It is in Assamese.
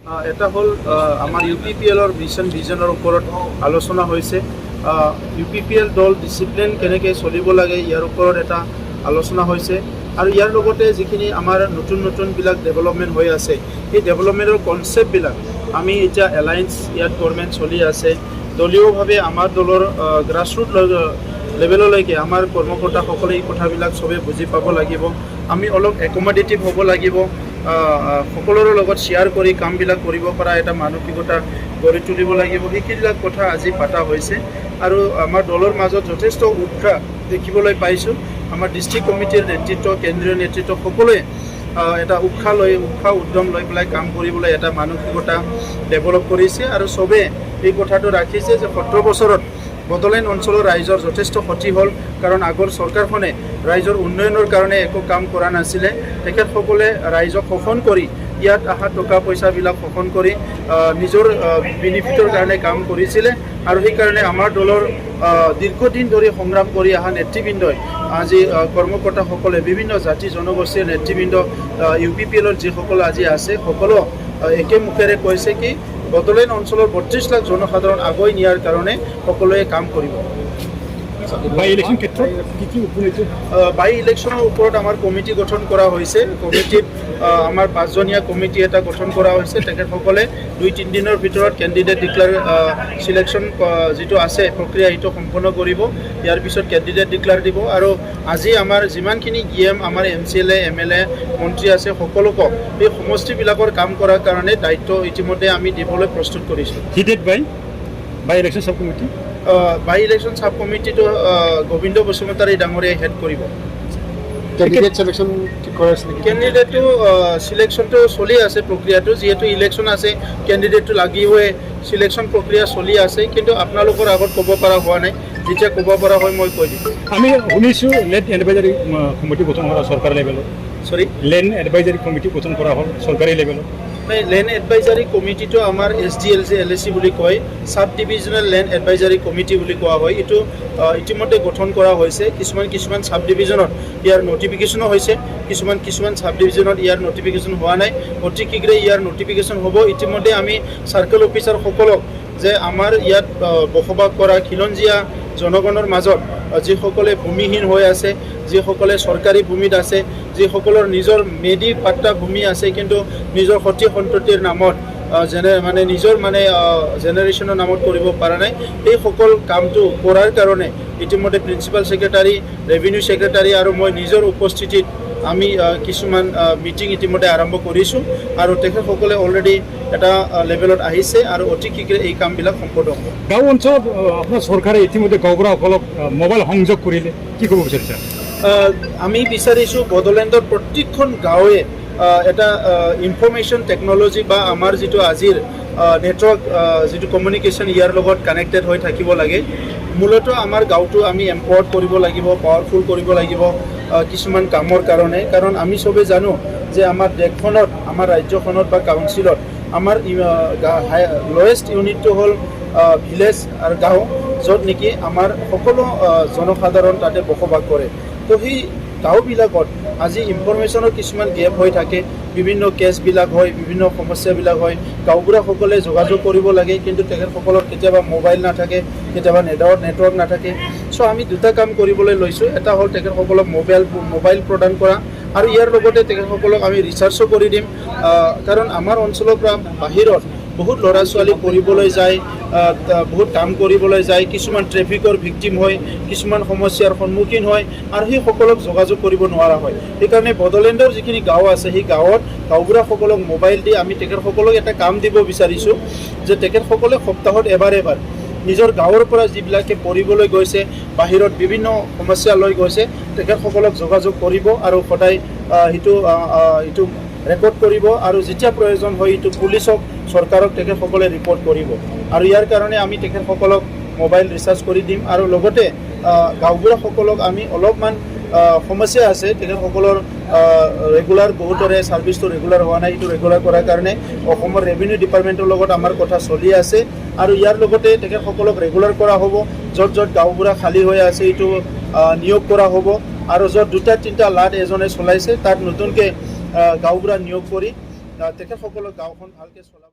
এটা হ'ল আমাৰ UPPL-ৰ মিছন ভিজনৰ ওপৰত আলোচনা হৈছে। UPPL দল ডিচিপ্লিন কেনেকৈ চলিব লাগে ইয়াৰ ওপৰত এটা আলোচনা হৈছে আৰু ইয়াৰ লগতে যিখিনি আমাৰ নতুনবিলাক ডেভেলপমেণ্ট হৈ আছে সেই ডেভেলপমেণ্টৰ কনচেপ্টবিলাক আমি এতিয়া এলায়েন্স ইয়াত গভৰ্ণমেণ্ট চলি আছে। দলীয়ভাৱে আমাৰ দলৰ গ্ৰাছৰুট লেভেললৈকে আমাৰ কৰ্মকৰ্তাসকলে এই কথাবিলাক চবেই বুজি পাব লাগিব। আমি অলপ একমডেটিভ হ'ব লাগিব, সকলোৰে লগত শ্বেয়াৰ কৰি কামবিলাক কৰিব পৰা এটা মানসিকতা গঢ়ি তুলিব লাগিব। সেইবিলাক কথা আজি পতা হৈছে আৰু আমাৰ দলৰ মাজত যথেষ্ট উৎসাহ দেখিবলৈ পাইছোঁ। আমাৰ ডিষ্ট্ৰিক্ট কমিটিৰ নেতৃত্ব, কেন্দ্ৰীয় নেতৃত্ব সকলোৱে এটা উৎসাহ উদ্যম লৈ পেলাই কাম কৰিবলৈ এটা মানসিকতা ডেভেলপ কৰিছে আৰু চবেই এই কথাটো ৰাখিছে যে 17 বছৰত বড়োলেণ্ড অঞ্চলৰ ৰাইজৰ যথেষ্ট ক্ষতি হ'ল, কাৰণ আগৰ চৰকাৰখনে ৰাইজৰ উন্নয়নৰ কাৰণে একো কাম কৰা নাছিলে। তেখেতসকলে ৰাইজক শোষণ কৰি ইয়াত অহা টকা পইচাবিলাক শোষণ কৰি নিজৰ বেনিফিটৰ কাৰণে কাম কৰিছিলে আৰু সেইকাৰণে আমাৰ দলৰ দীৰ্ঘদিন ধৰি সংগ্ৰাম কৰি অহা নেতৃবৃন্দই আজি কৰ্মকৰ্তাসকলে বিভিন্ন জাতি জনগোষ্ঠীৰ নেতৃবৃন্দ UPPL-ৰ যিসকল আজি আছে সকলো একে মুখেৰে কৈছে কি বড়োলেণ্ড অঞ্চলৰ 32 লাখ জনসাধাৰণ আগুৱাই নিয়াৰ কাৰণে সকলোৱে কাম কৰিব। বাই ইলেকশ্যন ক্ষেত্ৰত বাই ইলেকশ্যনৰ ওপৰত আমাৰ কমিটি গঠন কৰা হৈছে। কমিটিত আমাৰ 5জনীয়া কমিটি এটা গঠন কৰা হৈছে। তেখেতসকলে 2-3 দিনৰ ভিতৰত কেণ্ডিডেট চিলেকশ্যন যিটো আছে প্ৰক্ৰিয়া সেইটো সম্পন্ন কৰিব। ইয়াৰ পিছত কেণ্ডিডেট ডিক্লেয়াৰ দিব আৰু আজি আমাৰ যিমানখিনি GM আমাৰ MCLA MLA মন্ত্ৰী আছে সকলোকে এই সমষ্টিবিলাকৰ কাম কৰাৰ কাৰণে দায়িত্ব ইতিমধ্যে আমি দিবলৈ প্ৰস্তুত কৰিছোঁ। হিটেড বাই ইলেকশ্যন চাব কমিটি বাই ইলেকশ্যন চাব কমিটিটো গোবিন্দ বসুমতাৰী ডাঙৰীয়াই হেড কৰিব। কেণ্ডিডেট চিলেকশ্যন ঠিক কৰা আছে নেকি? কেণ্ডিডেটটো চিলেকশ্যনটো চলি আছে প্ৰক্ৰিয়াটো, যিহেতু ইলেকশ্যন আছে কেণ্ডিডেটটো লাগিবই, চিলেকশ্যন প্ৰক্ৰিয়া চলি আছে, কিন্তু আপোনালোকৰ আগত ক'ব পৰা হোৱা নাই। যেতিয়া ক'ব পৰা হয় মই কৈ দিম। আমি শুনিছোঁ লেণ্ড এডভাইজাৰী কমিটি গঠন কৰা চৰকাৰী লেভেলত। লেণ্ড এডভাইজাৰী কমিটি গঠন কৰা হ'ল চৰকাৰী লেভেলত। লেণ্ড এডভাইজাৰী কমিটিটো আমাৰ SDLC LAC বুলি কয়, চাব ডিভিজনেল লেণ্ড এডভাইজাৰী কমিটি বুলি কোৱা হয়। এইটো ইতিমধ্যে গঠন কৰা হৈছে। কিছুমান চাব ডিভিজনত ইয়াৰ নটিফিকেশ্যনো হৈছে, কিছুমান চাব ডিভিজনত ইয়াৰ নটিফিকেশ্যন হোৱা নাই। অতি শীঘ্ৰে ইয়াৰ নটিফিকেশ্যন হ'ব। ইতিমধ্যে আমি চাৰ্কেল অফিচাৰসকলক যে আমাৰ ইয়াত বসবাস কৰা খিলঞ্জীয়া জনগণৰ মাজত যিসকলে ভূমিহীন হৈ আছে, যিসকলে চৰকাৰী ভূমিত আছে, যিসকলৰ নিজৰ মেডি পাট্টা ভূমি আছে কিন্তু নিজৰ সতি সন্ততিৰ নামত নিজৰ জেনেৰেশ্যনৰ নামত কৰিব পৰা নাই, এই সকল কামটো কৰাৰ কাৰণে ইতিমধ্যে প্ৰিন্সিপাল ছেক্ৰেটাৰী, ৰেভিনিউ ছেক্ৰেটাৰী আৰু মই নিজৰ উপস্থিতিত আমি কিছুমান মিটিং ইতিমধ্যে আৰম্ভ কৰিছোঁ আৰু তেখেতসকলে অলৰেডি এটা লেভেলত আহিছে আৰু অতি শীঘ্ৰে এই কামবিলাক সম্পূৰ্ণ হ'ব। গাঁও অঞ্চলত আপোনাৰ চৰকাৰে ইতিমধ্যে গাঁওবুঢ়াসকলক মোবাইল সংযোগ কৰিলে, কি ক'ব বিচাৰিছে? আমি বিচাৰিছোঁ বড়োলেণ্ডৰ প্ৰত্যেকখন গাঁৱে এটা ইনফৰ্মেশ্যন টেকন'লজি বা আমাৰ যিটো আজিৰ নেটৱৰ্ক যিটো কমিউনিকেশ্যন ইয়াৰ লগত কানেক্টেড হৈ থাকিব লাগে। মূলতঃ আমাৰ গাঁওটো আমি এম্পাৱাৰ্ড কৰিব লাগিব, পাৱাৰফুল কৰিব লাগিব কিছুমান কামৰ কাৰণে। কাৰণ আমি চবেই জানো যে আমাৰ দেশখনত, আমাৰ ৰাজ্যখনত বা কাউন্সিলত আমাৰ লৱেষ্ট ইউনিটটো হ'ল ভিলেজ আৰু গাঁও, য'ত নেকি আমাৰ সকলো জনসাধাৰণ তাতে বসবাস কৰে। তো সেই গাঁওবিলাকত আজি ইনফৰ্মেশ্যনৰ কিছুমান গেপ হৈ থাকে, বিভিন্ন কেছবিলাক হয়, বিভিন্ন সমস্যাবিলাক হয়। গাঁওবুঢ়াসকলে যোগাযোগ কৰিব লাগে, কিন্তু তেখেতসকলৰ কেতিয়াবা মোবাইল নাথাকে, কেতিয়াবা নেটৱৰ্ক নাথাকে। চ' আমি দুটা কাম কৰিবলৈ লৈছোঁ। এটা হ'ল তেখেতসকলক মোবাইল প্ৰদান কৰা আৰু ইয়াৰ লগতে তেখেতসকলক আমি ৰিচাৰ্চো কৰি দিম। কাৰণ আমাৰ অঞ্চলৰ পৰা বাহিৰত বহুত ল'ৰা ছোৱালী পঢ়িবলৈ যায়, বহুত কাম কৰিবলৈ যায়, কিছুমান ট্ৰেফিকৰ ভিক্টিম হয়, কিছুমান সমস্যাৰ সন্মুখীন হয় আৰু সেইসকলক যোগাযোগ কৰিব নোৱাৰা হয়। সেইকাৰণে বড়োলেণ্ডৰ যিখিনি গাঁও আছে সেই গাঁৱত গাঁওবুঢ়াসকলক মোবাইল দি আমি তেখেতসকলক এটা কাম দিব বিচাৰিছোঁ যে তেখেতসকলে সপ্তাহত এবাৰ নিজৰ গাঁৱৰ পৰা যিবিলাকে পঢ়িবলৈ গৈছে, বাহিৰত বিভিন্ন সমস্যা লৈ গৈছে, তেখেতসকলক যোগাযোগ কৰিব আৰু সদায় এইটো ৰেকৰ্ড কৰিব আৰু যেতিয়া প্ৰয়োজন হয় এইটো পুলিচক, চৰকাৰক তেখেতসকলে ৰিপৰ্ট কৰিব। আৰু ইয়াৰ কাৰণে আমি তেখেতসকলক মোবাইল ৰিচাৰ্জ কৰি দিম আৰু লগতে গাঁওবুঢ়াসকলক আমি অলপমান সমস্যা আছে, তেখেতসকলৰ ৰেগুলাৰ বহুতৰে ছাৰ্ভিচটো ৰেগুলাৰ হোৱা নাই, এইটো ৰেগুলাৰ কৰাৰ কাৰণে অসমৰ ৰেভিনিউ ডিপাৰ্টমেণ্টৰ লগত আমাৰ কথা চলি আছে আৰু ইয়াৰ লগতে তেখেতসকলক ৰেগুলাৰ কৰা হ'ব। য'ত গাঁওবুঢ়া খালী হৈ আছে এইটো নিয়োগ কৰা হ'ব আৰু য'ত 2-3টা লাট এজনে চলাইছে তাত নতুনকৈ গাঁওবুঢ়া নিয়োগ কৰি তেখেতসকলক গাঁওখন ভালকৈ চলাব।